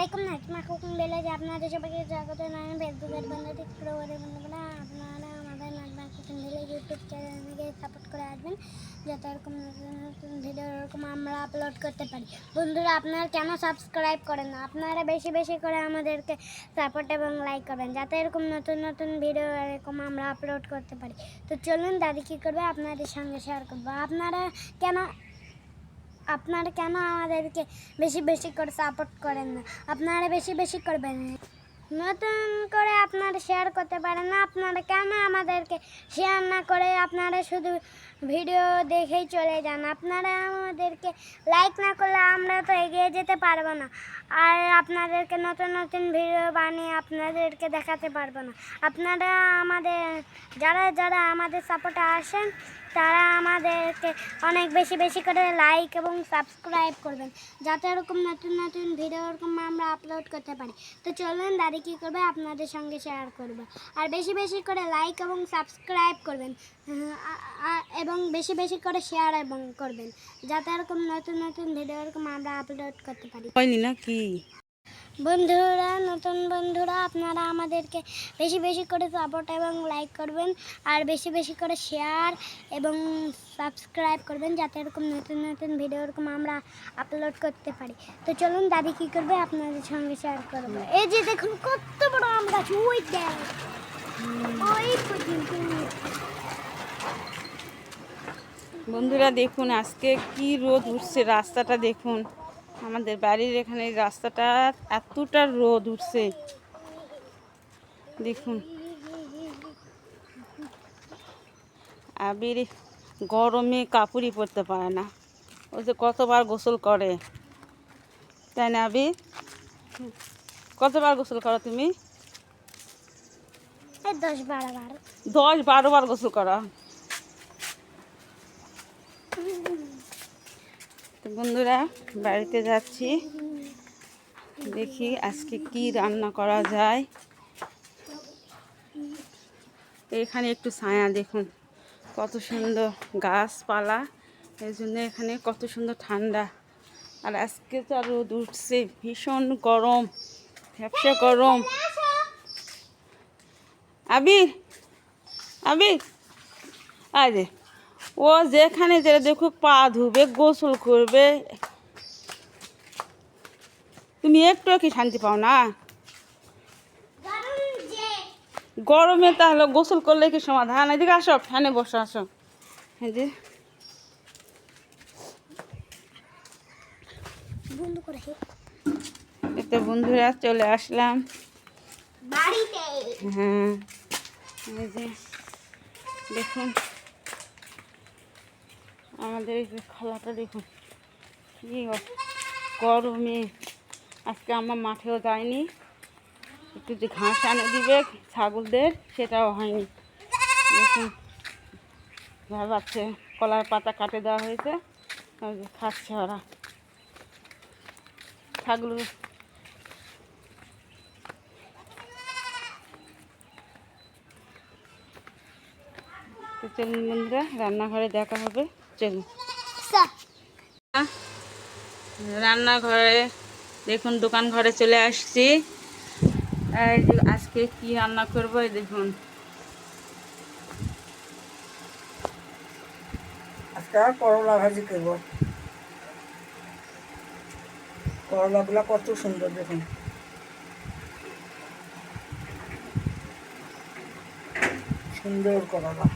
আলাইকুম নাজমা হুকুম ভিলেজে আপনাদের সবাইকে স্বাগত জানাই। ফেসবুকের বন্ধু টিকটকের বন্ধুরা আপনারা আমাদের নাজমা হুকুম ভিলেজ ইউটিউব চ্যানেলকে সাপোর্ট করে আসবেন, যাতে এরকম নতুন নতুন ভিডিও এরকম আমরা আপলোড করতে পারি। বন্ধুরা আপনারা কেন সাবস্ক্রাইব করেন না? আপনারা বেশি বেশি করে আমাদেরকে সাপোর্ট এবং লাইক করবেন, যাতে এরকম নতুন নতুন ভিডিও এরকম আমরা আপলোড করতে পারি। তো চলুন দাদি কী করবে আপনাদের সঙ্গে শেয়ার করবো। আপনারা কেন আমাদেরকে বেশি বেশি করে সাপোর্ট করেন না? আপনারা বেশি বেশি করবেন, নতুন করে আপনারা শেয়ার করতে পারেন না। আপনারা কেন আমাদেরকে শেয়ার না করে আপনারা শুধু ভিডিও দেখেই চলে যান? আপনারা আমাদেরকে লাইক না করলে আমরা তো এগিয়ে যেতে পারবো না, আর আপনাদেরকে নতুন নতুন ভিডিও বানিয়ে আপনাদেরকে দেখাতে পারবো না। আপনারা আমাদের যারা যারা আমাদের সাপোর্টে আসেন, তারা আমাদেরকে অনেক বেশি বেশি করে লাইক এবং সাবস্ক্রাইব করবেন, যাতে এরকম নতুন নতুন ভিডিও এরকম আমরা আপলোড করতে পারি। তো চলুন দাদি কী করবে আপনাদের সঙ্গে শেয়ার করবো। আর বেশি বেশি করে লাইক এবং সাবস্ক্রাইব করবেন, এবং বেশি বেশি করে শেয়ার এবং করবেন, যাতে এরকম নতুন নতুন ভিডিও এরকম আমরা আপলোড করতে পারি। হয়নি নাকি বন্ধুরা, নতুন বন্ধুরা, আপনারা আমাদেরকে বেশি বেশি করে সাপোর্ট এবং লাইক করবেন, আর বেশি বেশি করে শেয়ার এবং সাবস্ক্রাইব করবেন, যাতে এরকম নতুন নতুন ভিডিও এরকম আমরা আপলোড করতে পারি। তো চলুন দাদি কী করবে আপনাদের সঙ্গে শেয়ার করবো। এই যে দেখুন কত বড় আম গাছ, ওই দেখ ওই পর্যন্ত। বন্ধুরা দেখুন আজকে কি রোদ উঠছে, রাস্তাটা দেখুন। আমাদের বাড়ির এখানে রাস্তাটা এতটা রোদ উঠছে দেখুন। আবির গরমে কাপড়ই পরতে পারে না, ও যে কতবার গোসল করে, তাই না আবির? কতবার গোসল করো তুমি? 10-12 বার গোসল করো। তো বন্ধুরা বাড়িতে যাচ্ছি, দেখি আজকে কি রান্না করা যায়। এখানে একটু ছায়া দেখুন, কত সুন্দর গাছপালা, এই জন্য এখানে কত সুন্দর ঠান্ডা। আর আজকে তো আর রোদ উঠছে, ভীষণ গরম, ভ্যাপসা গরম। আবির আবির আরে ও যেখানে যে দেখো পা ধুবে, গোসল করবে, তুমি একটু কি শান্তি পাও না? গরমে তাহলে গোসল করলে কি সমাধান? এদিকে আসো, ফ্যানে বসে আসো। এই যে এতে বন্ধুরা চলে আসলাম বাড়িতে। হ্যাঁ, এই যে দেখুন আমাদের এই যে খালাটা দেখুন কি গরমে। আজকে আমার মাঠেও যায়নি, একটু যে ঘাস আনে দিবে ছাগলদের, সেটাও হয়নি। দেখুন ভাবাচ্ছে, কলার পাতা কাটে দেওয়া হয়েছে, খাচ্ছে ওরা ছাগল। তো চলুন বন্ধুরা রান্নাঘরে দেখা হবে, চলুন। রান্নাঘরে দেখুন, দোকান ঘরে চলে আসছি। এই যে আজকে কি রান্না করবো, এই দেখুন। আজকে করলা ভাজি করব। করলাগুলো কত সুন্দর দেখুন, সুন্দর করলা।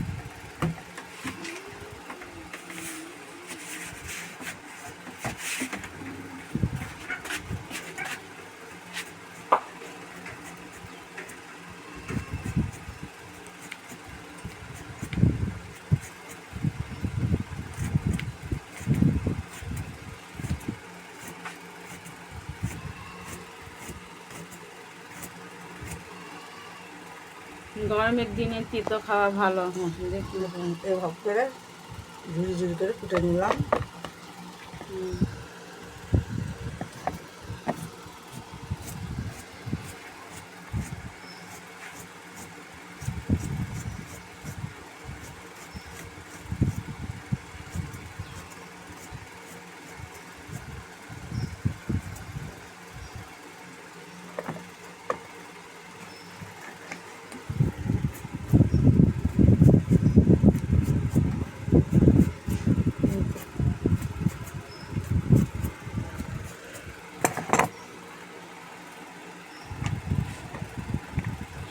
গরমের দিনে তিতো খাওয়া ভালো। দেখুন এভাবে করে ঝুড়ি ঝুড়ি করে কুটে নিলাম।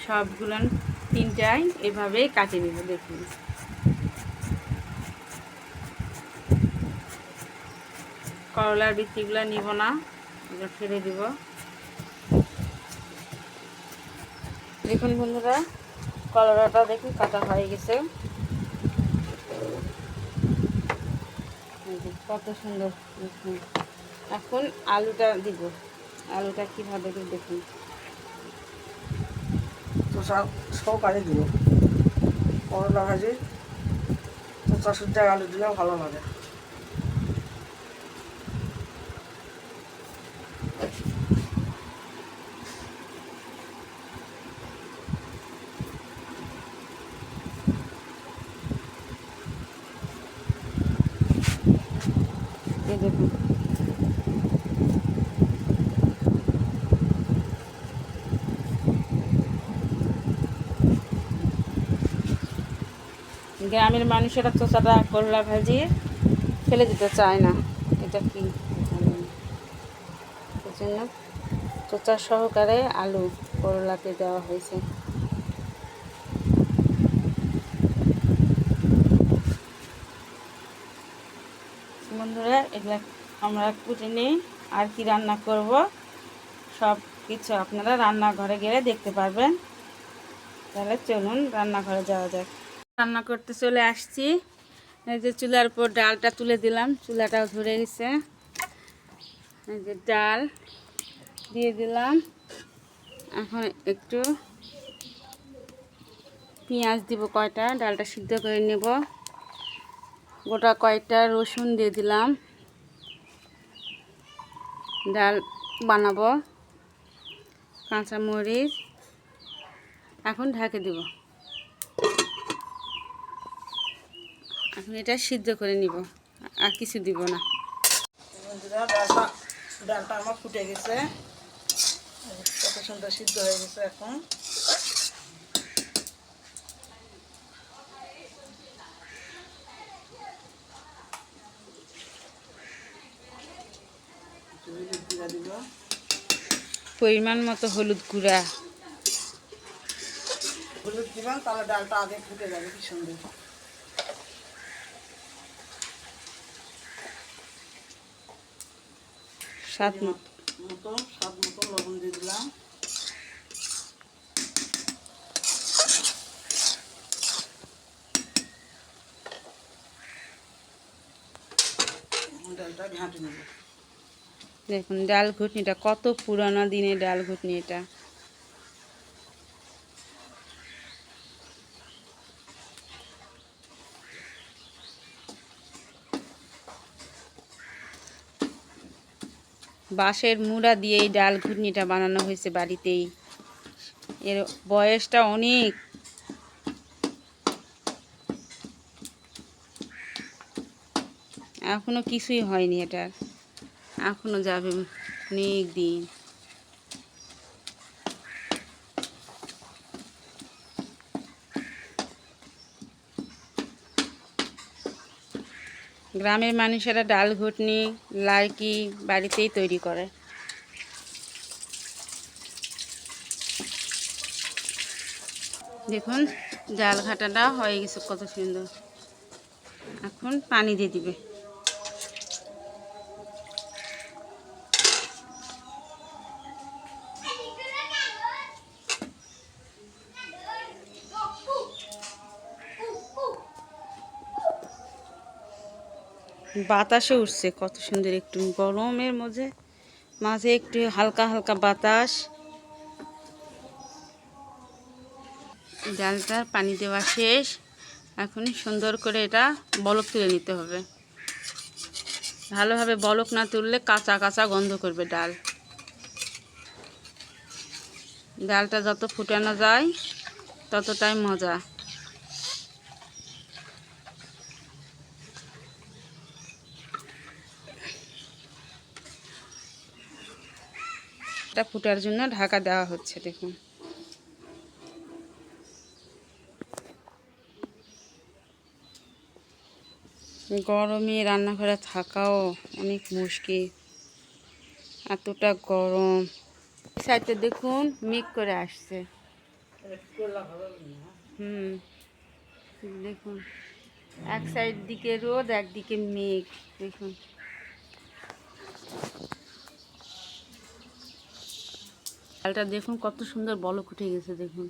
সবগুলো তিনটাই এভাবেই কাটে নেব। দেখুন করলার বিচিগুলো নিব না, এগুলো ফেলে দিব। দেখুন বন্ধুরা, করলাটা দেখুন কাটা হয়ে গেছে, কত সুন্দর। দেখুন এখন আলুটা দিব। আলুটা কীভাবে দিব দেখুন। চোষা সহকারে দিব করলা ভাজি, চোষা সুদ্ধা আলু দিলেও ভালো লাগে। এই দেখুন গ্রামের মানুষেরা চোষাটা করলা ভাজি ফেলে দিতে চায় না, এটা কি এই জন্য চোচা সহকারে আলু করলাতে দেওয়া হয়েছে। বন্ধুরা এগুলা আমরা কুটে নিই। আর কি রান্না করব সব কিছু আপনারা রান্নাঘরে গেলে দেখতে পারবেন। তাহলে চলুন রান্নাঘরে যাওয়া যাক। রান্না করতে চলে আসছি। এই যে চুলার উপর ডালটা তুলে দিলাম, চুলাটাও ধরে গেছে। এই যে ডাল দিয়ে দিলাম। এখন একটু পেঁয়াজ দিব কয়টা, ডালটা সিদ্ধ করে নেব। গোটা কয়েকটা রসুন দিয়ে দিলাম, ডাল বানাবো। কাঁচামরিচ, এখন ঢেকে দেব। এখন এটা সিদ্ধ করে নিব, আর কিছু দিব না। বন্ধুরা ডালটা আমার ফুটে গেছে, কত সুন্দর সিদ্ধ হয়ে গেছে। এখন জিরা দিব, পরিমাণ মতো হলুদ গুঁড়া। হলুদ দিবেন, তাহলে ডালটা আগে ফুটে যাবে কি সুন্দর। স্বাদ মতো লবণ দিয়ে দিলাম। ডালটা ঘাঁটে নেব। দেখুন ডাল ঘুটনিটা কত পুরানো দিনের ডাল ঘুটনি এটা। বাঁশের মুড়া দিয়ে এই ডাল ঘুটনিটা বানানো হয়েছে বাড়িতেই। এর বয়সটা অনেক। এখনো কিছুই হয়নি এটার, এখনো যাবে অনেক দিন। গ্রামের মানুষেরা ডাল ঘুটনি লাইকি বাড়িতেই তৈরি করে। দেখুন ডাল ঘাটাটা হয়ে গেছে কত সুন্দর। এখন পানি দিয়ে দিবে। বাতাসে উঠছে কত সুন্দর, একটু গরমের মধ্যে মাঝে একটু হালকা হালকা বাতাস। ডালটার পানি দেওয়া শেষ। এখন সুন্দর করে এটা বলক তুলে নিতে হবে। ভালোভাবে বলক না তুললে কাঁচা কাঁচা গন্ধ করবে ডাল। ডালটা যত ফুটানো যায় ততটাই মজা। এটা ফুটার জন্য ঢাকা দেওয়া হচ্ছে। দেখুন গরমে রান্নাঘরে থাকাও অনেক মুশকিল, এতটা গরম। সাইডে দেখুন মেঘ করে আসছে। হুম, দেখুন এক সাইড দিকে রোদ, একদিকে মেঘ। দেখুন ডালটা দেখুন কত সুন্দর বলক উঠে গেছে। দেখুন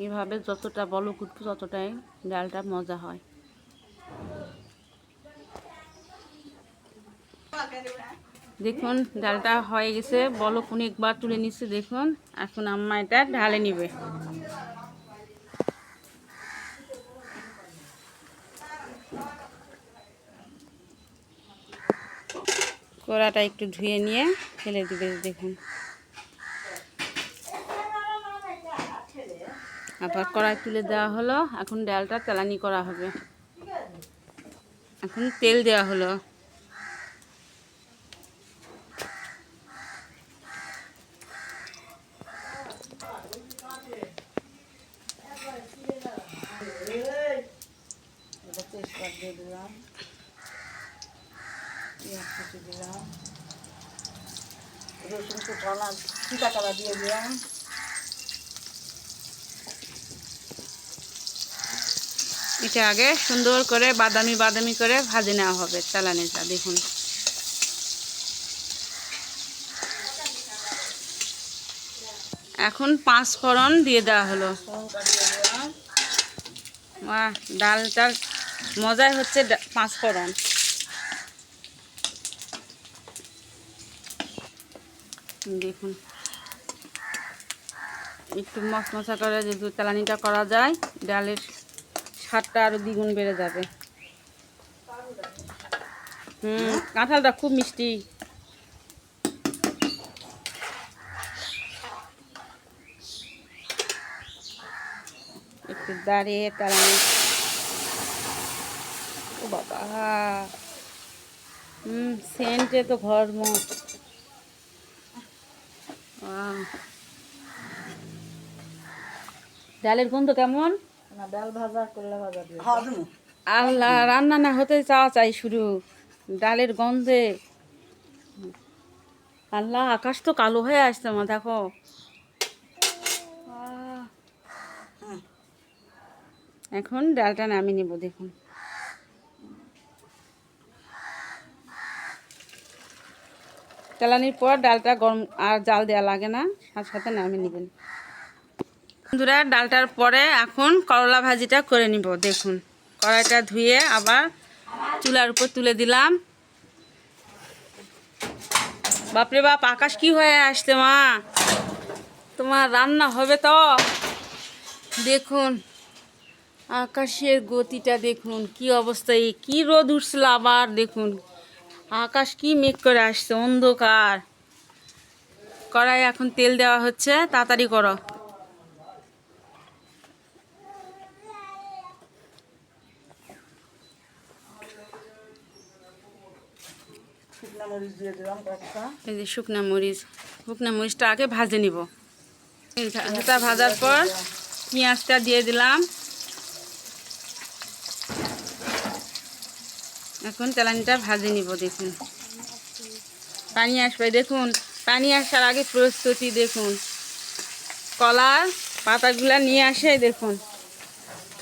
এভাবে যতটা বলক উঠবে ততটাই ডালটা মজা হয়। দেখুন ডালটা হয়ে গেছে, বলক অনেকবার তুলে নিচ্ছে। দেখুন এখন আম্মা এটা ঢালে নিবে। কড়াটা একটু ধুয়ে নিয়ে ফেলে দিবে। দেখুন আবার কড়াই তুলে দেওয়া হলো। এখন ডালটা তেলানি করা হবে। এখন তেল দেওয়া হলো। তেজপাত দিয়ে দিলাম, পেঁয়াজ কুচি দিলাম, রসুন কুচানো চিটা কাটা দিয়ে দিলাম। এটা আগে সুন্দর করে বাদামি বাদামি করে ভাজে নেওয়া হবে তেলানিটা। দেখুন এখন 5 ফোড়ন দিয়ে দেওয়া হলো। ফোড়নটা দিয়ে দিলাম। বাহ, ডালটার মজাই হচ্ছে 5 ফোড়ন। দেখুন একটু মশমশা করে যদি তেলানিটা করা যায়, ডালের স্বাদটা আরও দ্বিগুণ বেড়ে যাবে। কাঁঠালটা খুব মিষ্টি। একটু দাঁড়িয়ে তেলানি। ও বাবা, সেন্টে তো ঘর মত। ডালের গন্ধ কেমন? না ডাল ভাজা করলা ভাজা দিয়ে আল্লাহ, রান্না না হতে চাওয়া চাই শুরু ডালের গন্ধে। আল্লাহ, আকাশ তো কালো হয়ে আসছে মা, দেখো। এখন ডালটা নামিয়ে নেব। দেখুন তেলানির পর ডালটা গরম আর জাল দেওয়া লাগে না, সাথে সাথে নামিয়ে নেবেন। বন্ধুরা ডালটার পরে এখন করলা ভাজিটা করে নিব। দেখুন কড়াইটা ধুয়ে আবার চুলার উপর তুলে দিলাম। বাপরে বাপ, আকাশ কি হয়ে আসছে মা, তোমার রান্না হবে তো? দেখুন আকাশের গতিটা দেখুন কি অবস্থা, কি রোদ উঠছিল আবার। দেখুন আকাশ কি মেঘ করে আসছে, অন্ধকার। কড়াই এখন তেল দেওয়া হচ্ছে, তাড়াতাড়ি করো। শুকনো মরিচ দিয়ে দিলাম কয়েকটা। এই যে শুকনা মরিচটা আগে ভাজে নিব। এটা ভাজার পর পেঁয়াজটা দিয়ে দিলাম। এখন তেলানিটা ভাজে নিব। দেখুন পানি আসবে। দেখুন পানি আসার আগে প্রস্তুতি দেখুন। কলার পাতাগুলা নিয়ে আসে। দেখুন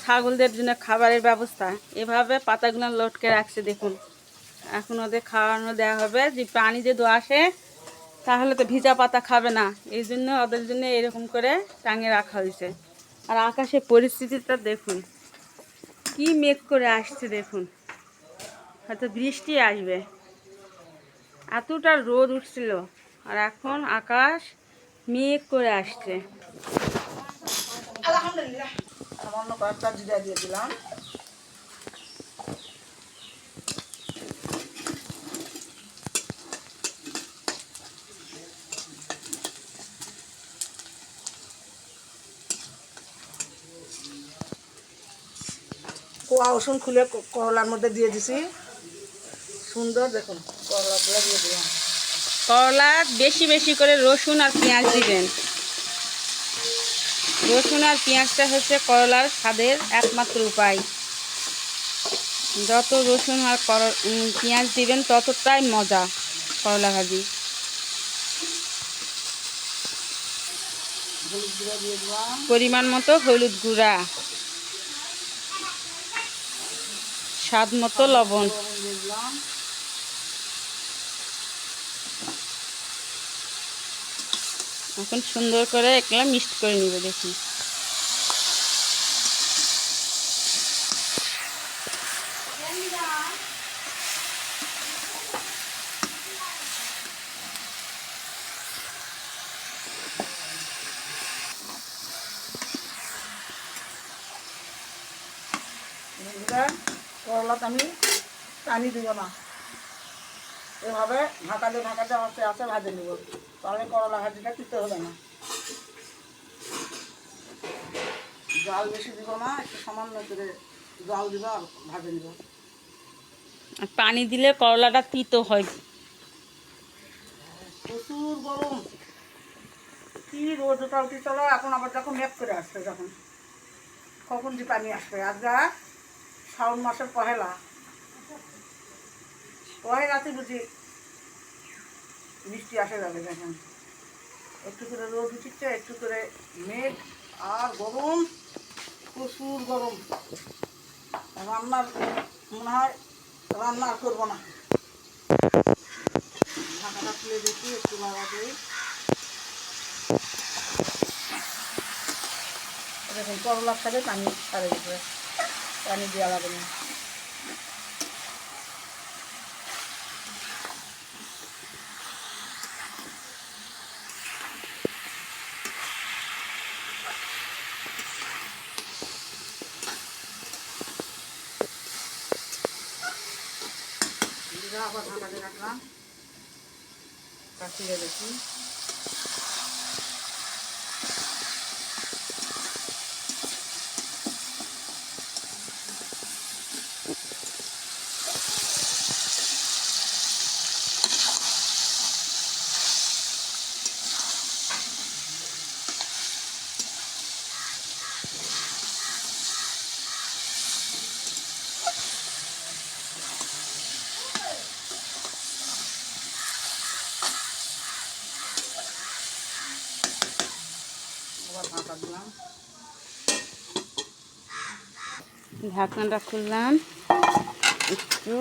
ছাগলদের জন্য খাবারের ব্যবস্থা, এভাবে পাতাগুলো লটকে রাখছে। দেখুন এখন ওদের খাওয়ানো দেওয়া হবে। যে পানি যদি আসে তাহলে তো ভিজা পাতা খাবে না, এই জন্য ওদের জন্য এরকম করে টাঙিয়ে রাখা হয়েছে। আর আকাশের পরিস্থিতিটা দেখুন কি মেঘ করে আসছে। দেখুন হয়তো বৃষ্টি আসবে, এতটা রোদ উঠছিল আর এখন আকাশ মেঘ করে আসছে। আলহামদুলিল্লাহ, সামান্য কয়েকটা জিরা দিয়ে দিলাম। কোয়া রসুন খুলে করলার মধ্যে দিয়ে দিছি। সুন্দর দেখুন করলাগুলো দিয়ে দিলাম। করলা বেশি বেশি করে রসুন আর পেঁয়াজ দিবেন। রসুন আর পেঁয়াজটা হচ্ছে করলার স্বাদের একমাত্র উপায়। যত রসুন আর পেঁয়াজ দিবেন ততটাই মজা করলা ভাজি। হলুদ গুঁড়ো দিয়ে দিলাম, পরিমাণ মতো হলুদ গুঁড়া, স্বাদ মতো লবণ। লবণ দিয়ে দিলাম। এখন সুন্দর করে একলা মিক্সড করে নিবে। দেখুন বন্ধুরা, করলাটা আমি পানি দিব না, এভাবে ঢাকাতে ঢাকাতে আস্তে আস্তে ভাজে নেব, তাহলে করলা ভাজিটা তিতে হবে না। জল বেশি দিব না, একটু সামান্য করে জল দিব আর ভাজে নিব। আর পানি দিলে করলাটা তিতো হয়। প্রচুর গরম, কি রোদ ওটা উঠে চলো। এখন আবার যখন মেঘ করে আসছে, যখন কখন যে পানি আসবে। আজ শ্রাবণ মাসের পহেলাতে বুঝি বৃষ্টি আসে যাবে। দেখেন একটু করে রোদ উঠিচ্ছে, একটু করে মেঘ, আর গরম, প্রচুর গরম। রান্নার মনে হয় রান্না আর করবো না। ঢাকাটা খুলে দেখি, একটু লাগা দিই। দেখুন করলার সাথে পানি ছাড়ে দিতে, পানি দেওয়া লাগে না। আবার ঢাকা দিয়ে রাখলাম, কাটিয়ে দেখি। আবার ঢাকা দিলাম। ঢাকনাটা খুললাম, একটু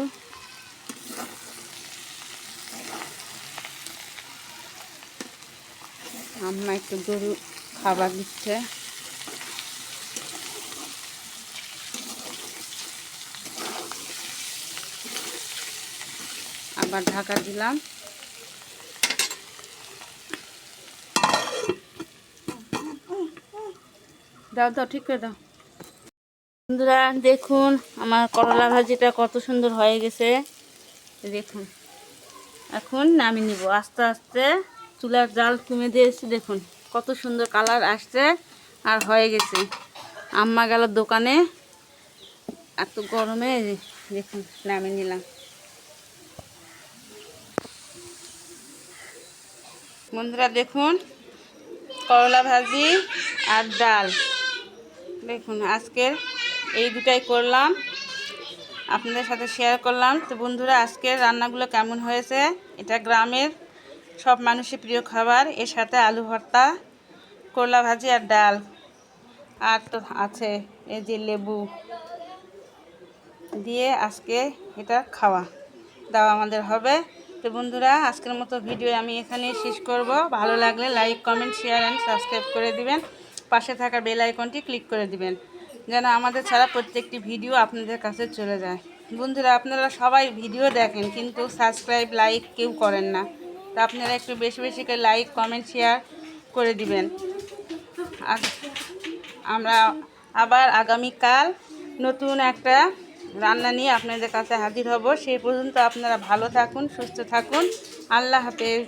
আম্মা একটু গরু খাবার দিচ্ছে। আবার ঢাকা দিলাম। দাও দাও, ঠিক করে দাও। বন্ধুরা দেখুন আমার করলা ভাজিটা কত সুন্দর হয়ে গেছে। দেখুন এখন নামিয়ে নিব আস্তে আস্তে। চুলার জাল কমে দিয়েছি, দেখুন কত সুন্দর কালার আসছে আর হয়ে গেছে। আম্মা গেল দোকানে, এত গরমে দেখুন নামিয়ে নিলাম। বন্ধুরা দেখুন করলা ভাজি আর ডাল, দেখুন আজকের এই দুটাই করলাম, আপনাদের সাথে শেয়ার করলাম। তো বন্ধুরা আজকের রান্নাগুলো কেমন হয়েছে? এটা গ্রামের সব মানুষের প্রিয় খাবার। এর সাথে আলু ভর্তা, করলা ভাজি আর ডাল, আর তো আছে এই যে লেবু দিয়ে আজকে এটা খাওয়া দাওয়া আমাদের হবে। তো বন্ধুরা আজকের মতো ভিডিও আমি এখানেই শেষ করব। ভালো লাগলে like, comment, share and subscribe করে দিবেন। পাশে থাকা বেল আইকনটি ক্লিক করে দিবেন, যেন আমাদের ছাড়া প্রত্যেকটি ভিডিও আপনাদের কাছে চলে যায়। বন্ধুরা আপনারা সবাই ভিডিও দেখেন কিন্তু সাবস্ক্রাইব, লাইক কেউ করেন না। তো আপনারা একটু বেশি বেশি করে লাইক, কমেন্ট, শেয়ার করে দিবেন। আর আমরা আবার আগামীকাল নতুন একটা রান্না নিয়ে আপনাদের কাছে হাজির হব। সেই পর্যন্ত আপনারা ভালো থাকুন, সুস্থ থাকুন। আল্লাহ হাফেজ।